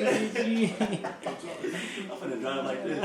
I'm gonna drive like this.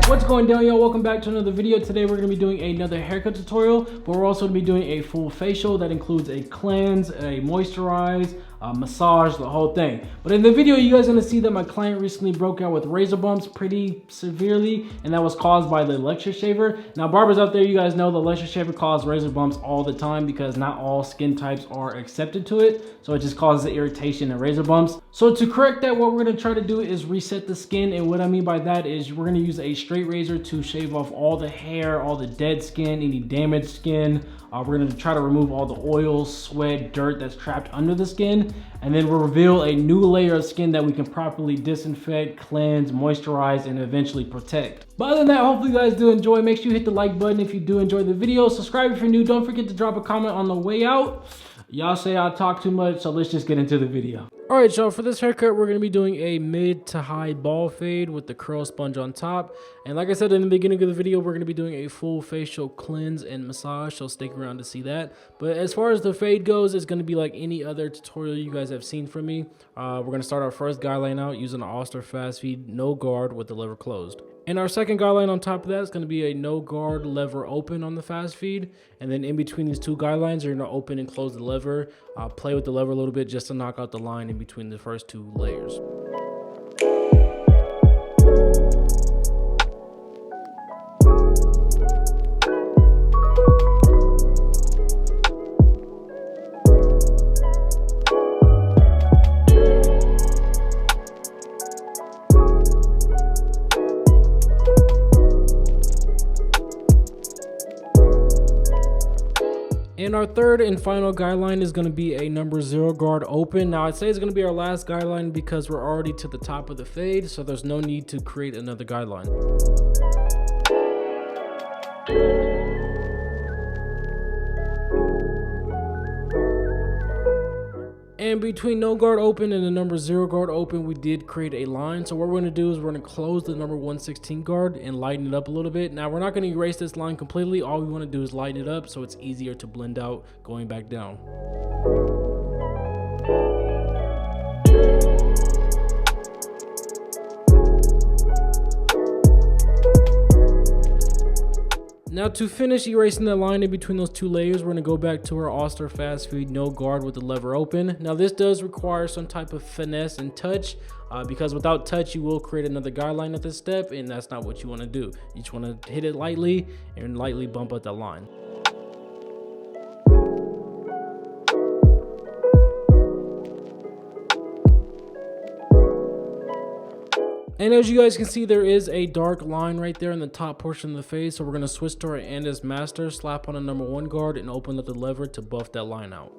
What's going down, y'all? Welcome back to another video. Today we're going to be doing another haircut tutorial, but we're also going to be doing a full facial that includes a cleanse, a moisturize, a massage, the whole thing. But in the video, you guys are going to see that my client recently broke out with razor bumps pretty severely, and that was caused by the electric shaver. Now, barbers out there, you guys know the electric shaver causes razor bumps all the time because not all skin types are accepted to it, so it just causes irritation and razor bumps. So to correct that, what we're going to try to do is reset the skin, and what I mean by that is we're going to use a straight razor to shave off all the hair, all the dead skin, any damaged skin. We're going to try to remove all the oil, sweat, dirt that's trapped under the skin, and then we'll reveal a new layer of skin that we can properly disinfect, cleanse, moisturize, and eventually protect. But other than that, hopefully you guys do enjoy. Make sure you hit the like button if you do enjoy the video. Subscribe if you're new. Don't forget to drop a comment on the way out. Y'all say I talk too much, so let's just get into the video. All right, y'all, for this haircut, we're going to be doing a mid to high ball fade with the curl sponge on top. And like I said in the beginning of the video, we're going to be doing a full facial cleanse and massage, so stick around to see that. But as far as the fade goes, it's going to be like any other tutorial you guys have seen from me. We're going to start our first guideline out using an All-Star fast feed, no guard with the lever closed. And our second guideline on top of that is going to be a no guard lever open on the fast feed. And then in between these two guidelines, you're going to open and close the lever, play with the lever a little bit just to knock out the line in between the first two layers. And our third and final guideline is going to be a number 0 guard open. Now, I'd say it's going to be our last guideline because we're already to the top of the fade, so there's no need to create another guideline. And between no guard open and the number 0 guard open, we did create a line. So what we're going to do is we're going to close the number 116 guard and lighten it up a little bit. Now, we're not going to erase this line completely. All we want to do is lighten it up so it's easier to blend out going back down. Now, to finish erasing the line in between those two layers, we're going to go back to our All-Star fast feed no guard with the lever open. Now, this does require some type of finesse and touch because without touch, you will create another guideline at this step, and that's not what you want to do. You just want to hit it lightly and lightly bump out that line. And as you guys can see, there is a dark line right there in the top portion of the face. So we're going to switch to our Andes Master, slap on a number 1 guard, and open up the lever to buff that line out.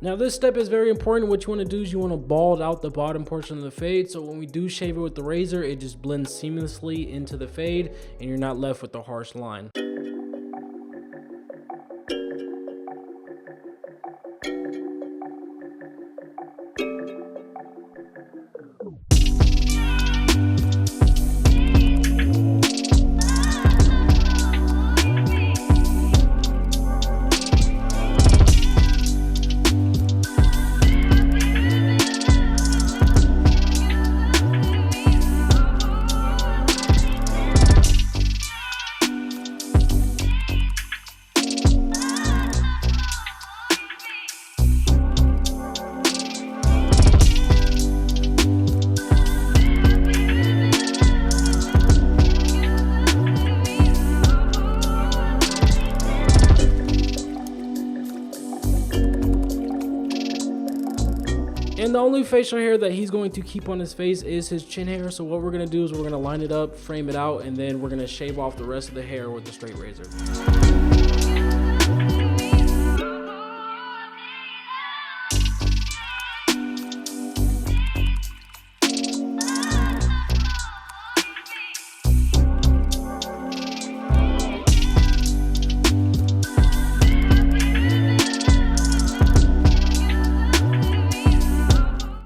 Now, this step is very important. What you want to do is you want to bald out the bottom portion of the fade, so when we do shave it with the razor, it just blends seamlessly into the fade and you're not left with a harsh line. And the only facial hair that he's going to keep on his face is his chin hair. So what we're gonna do is we're gonna line it up, frame it out, and then we're gonna shave off the rest of the hair with the straight razor.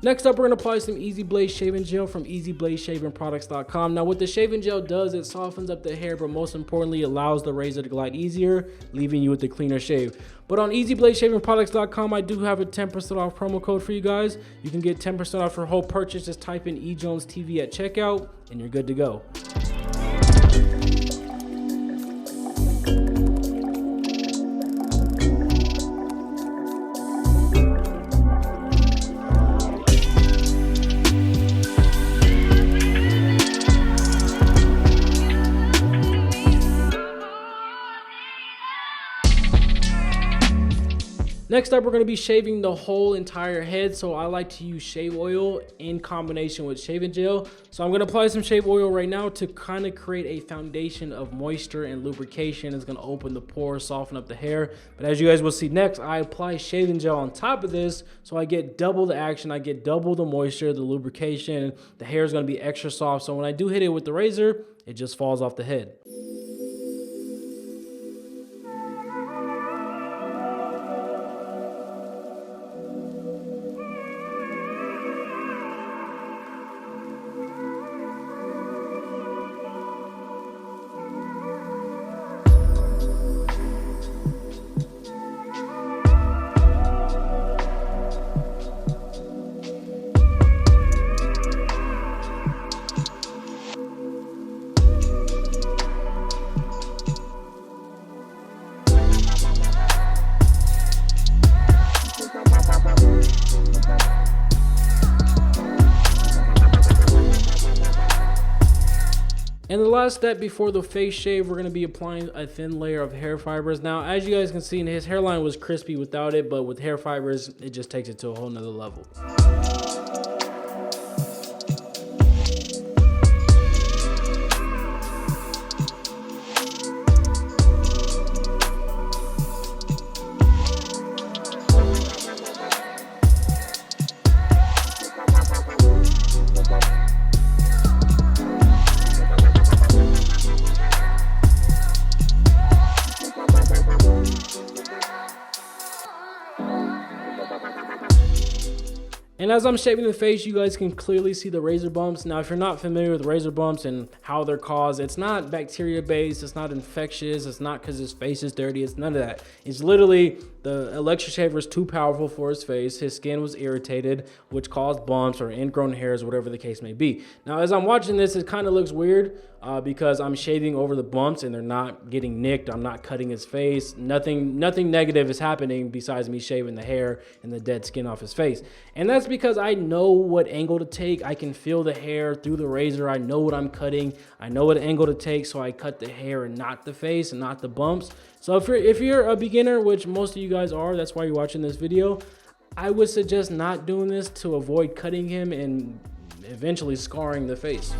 Next up, we're gonna apply some Easy Blade Shaving Gel from ezbladshavingproducts.com. Now what the shaving gel does, it softens up the hair, but most importantly, allows the razor to glide easier, leaving you with a cleaner shave. But on ezbladshavingproducts.com, I do have a 10% off promo code for you guys. You can get 10% off your whole purchase. Just type in EJonesTv at checkout, and you're good to go. Next up, we're going to be shaving the whole entire head. So I like to use shave oil in combination with shaving gel. So I'm going to apply some shave oil right now to kind of create a foundation of moisture and lubrication. It's going to open the pores, soften up the hair. But as you guys will see next, I apply shaving gel on top of this. So I get double the action. I get double the moisture, the lubrication. The hair is going to be extra soft. So when I do hit it with the razor, it just falls off the head. And the last step before the face shave, we're going to be applying a thin layer of hair fibers. Now, as you guys can see, his hairline was crispy without it, but with hair fibers, it just takes it to a whole nother level. And as I'm shaving the face, you guys can clearly see the razor bumps. Now, if you're not familiar with razor bumps and how they're caused, it's not bacteria based, it's not infectious, it's not because his face is dirty, it's none of that. It's literally the electric shaver is too powerful for his face. His skin was irritated, which caused bumps or ingrown hairs, whatever the case may be. Now, as I'm watching this, it kind of looks weird because I'm shaving over the bumps and they're not getting nicked. I'm not cutting his face. Nothing negative is happening besides me shaving the hair and the dead skin off his face. And that's because I know what angle to take. I can feel the hair through the razor. I know what I'm cutting. I know what angle to take, so I cut the hair and not the face and not the bumps. So if you're a beginner, which most of you guys are, that's why you're watching this video, I would suggest not doing this to avoid cutting him and eventually scarring the face.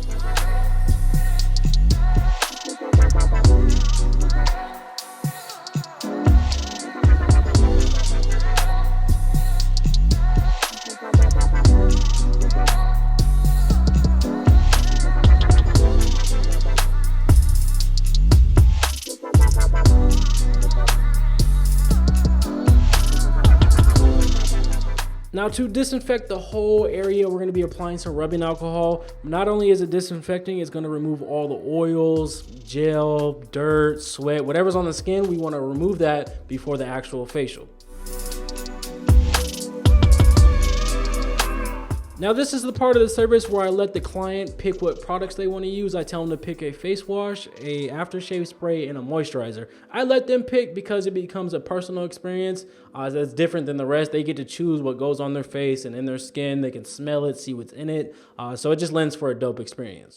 Now, to disinfect the whole area, we're going to be applying some rubbing alcohol. Not only is it disinfecting, it's going to remove all the oils, gel, dirt, sweat, whatever's on the skin. We want to remove that before the actual facial. Now, this is the part of the service where I let the client pick what products they want to use. I tell them to pick a face wash, a aftershave spray, and a moisturizer. I let them pick because it becomes a personal experience that's different than the rest. They get to choose what goes on their face and in their skin. They can smell it, see what's in it. So it just lends for a dope experience.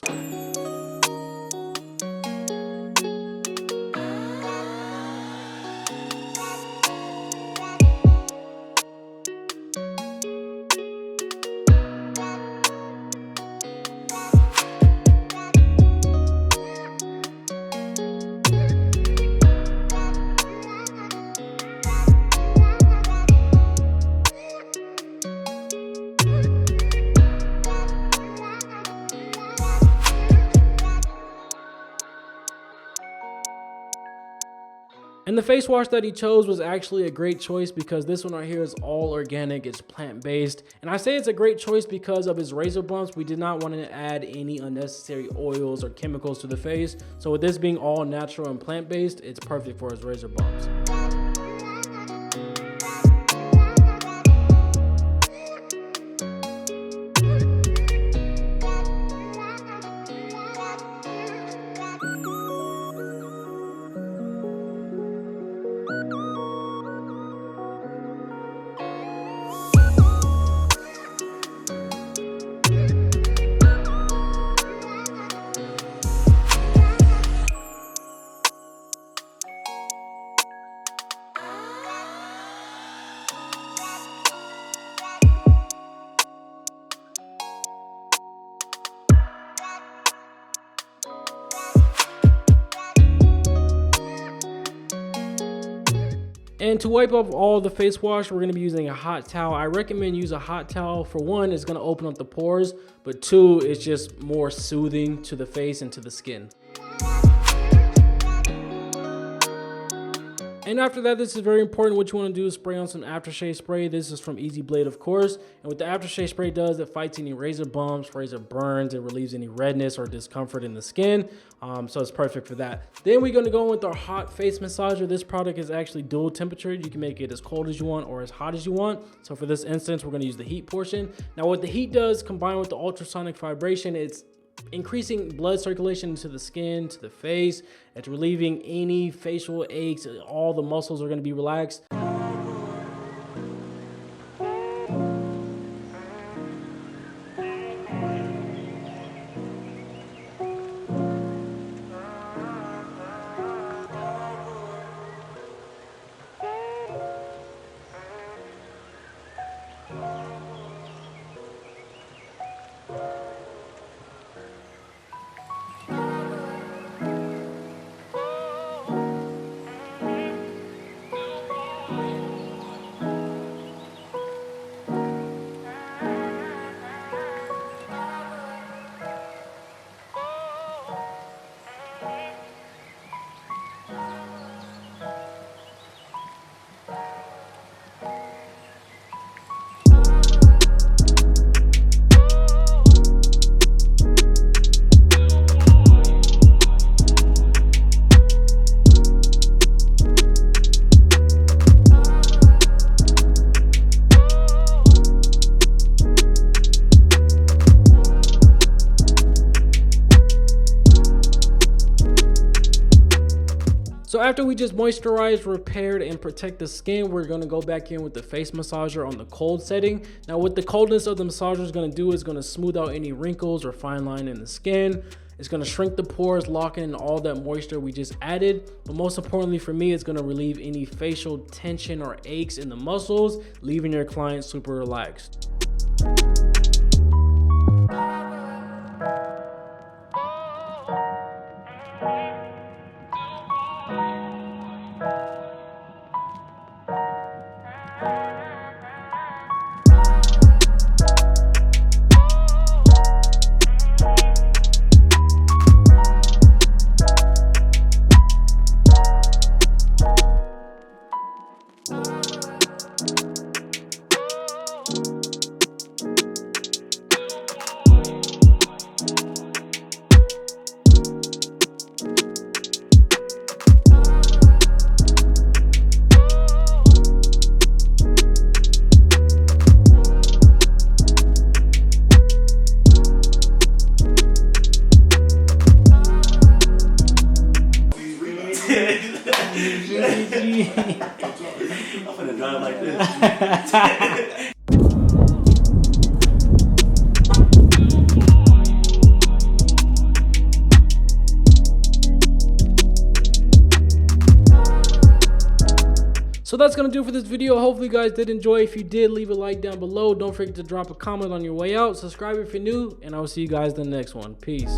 And the face wash that he chose was actually a great choice because this one right here is all organic, it's plant-based. And I say it's a great choice because of his razor bumps. We did not want to add any unnecessary oils or chemicals to the face. So with this being all natural and plant-based, it's perfect for his razor bumps. And to wipe off all the face wash, we're going to be using a hot towel. I recommend use a hot towel. For one, it's going to open up the pores, but two, it's just more soothing to the face and to the skin. And after that, this is very important. What you want to do is spray on some aftershave spray. This is from EZblade, of course. And what the aftershave spray does, it fights any razor bumps, razor burns. It relieves any redness or discomfort in the skin. So it's perfect for that. Then we're going to go in with our hot face massager. This product is actually dual temperature. You can make it as cold as you want or as hot as you want. So for this instance, we're going to use the heat portion. Now what the heat does, combined with the ultrasonic vibration, it's increasing blood circulation to the skin, to the face. It's relieving any facial aches. All the muscles are going to be relaxed. So after we just moisturize, repaired, and protect the skin, we're going to go back in with the face massager on the cold setting. Now what the coldness of the massager is going to do is going to smooth out any wrinkles or fine line in the skin. It's going to shrink the pores, locking in all that moisture we just added. But most importantly for me, it's going to relieve any facial tension or aches in the muscles, leaving your client super relaxed. I'm gonna drive like this. So that's gonna do for this video. Hopefully you guys did enjoy. If you did, leave a like down below. Don't forget to drop a comment on your way out. Subscribe if you're new, and I will see you guys in the next one. Peace.